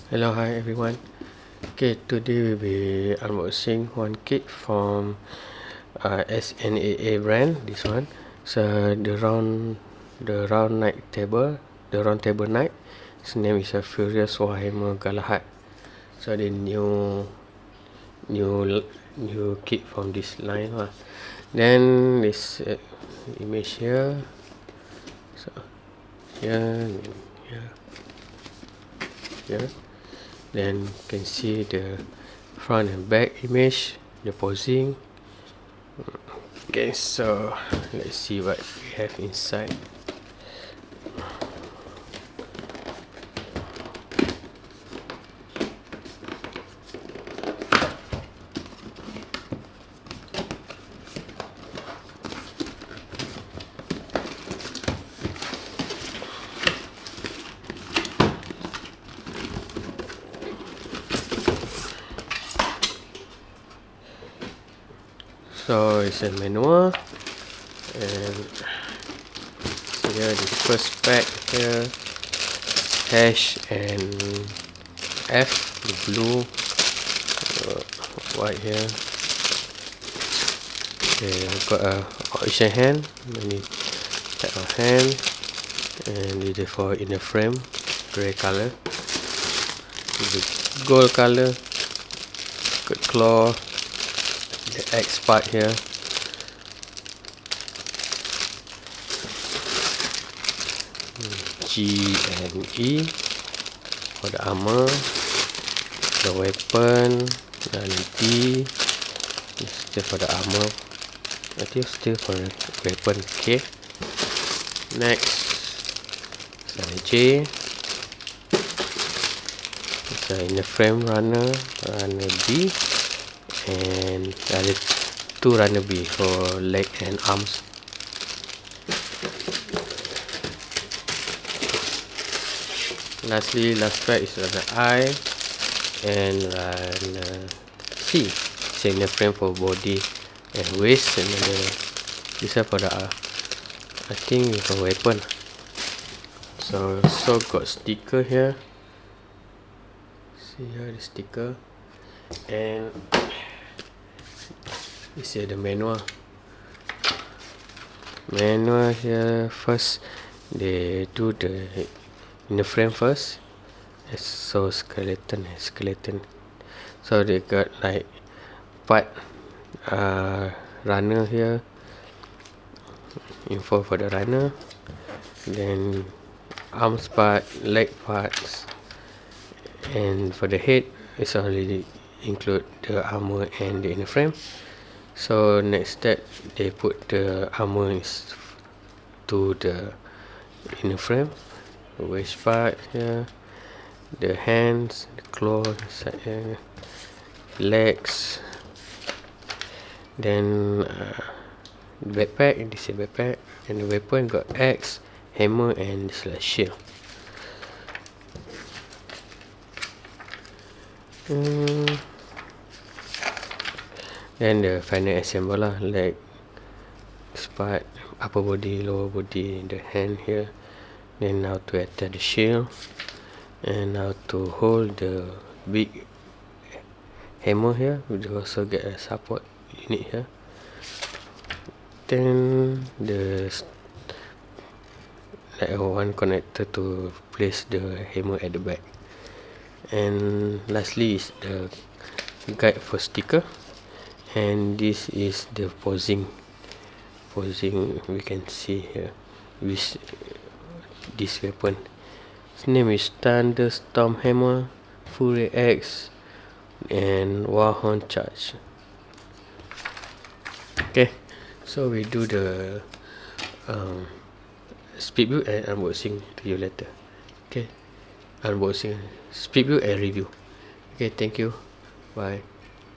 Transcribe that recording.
Hello, hi everyone. Okay, today we'll be unboxing one kit from SNAA brand. This one, so the round table knight. Its name is a Furious Warhammer Galahad. So the new kit from this line lah. Then this image here. So here, here. Then you can see the front and back image, the posing. Okay, so let's see what we have inside. So it's a manual, and here the first pack here, hash and F, the blue, white here. Okay, I've got a option hand, many type of hand, and it is for inner frame, grey color, the gold color, good claw, the X part here, G and E for the armor, the weapon, and D is still for the armor. I think still for the weapon. Okay, next is a J. It's in the frame runner B, and ada two runner B for leg and arms. Last pack is runner I and runner C. It's in the frame for body and waist, and this one for the I think for weapon. So got sticker here. See here the sticker, and this is the manual. Manual here first. They do the in the frame first. So skeleton. So they got like part runner here, info for the runner, then arms part, leg parts, and for the head it's already include the armor and the inner frame. So next step, they put the armor to the inner frame, the waist part here, the hands, the claws inside here, legs, then backpack. This is backpack, and the weapon got axe, hammer, and slash shield. Then the final assemble lah, leg, part, upper body, lower body, the hand here. Then how to attach the shield, and how to hold the big hammer here. We also get a support unit here. Then the like one connector to place the hammer at the back. And lastly is the guide for sticker, and this is the posing we can see here with this weapon. Its name is Thunderstorm Hammer, Fury X, and Warhorn Charge. Okay, so we do the speed build and unboxing to you later. Okay, unboxing, speed build and review. Okay, thank you, bye.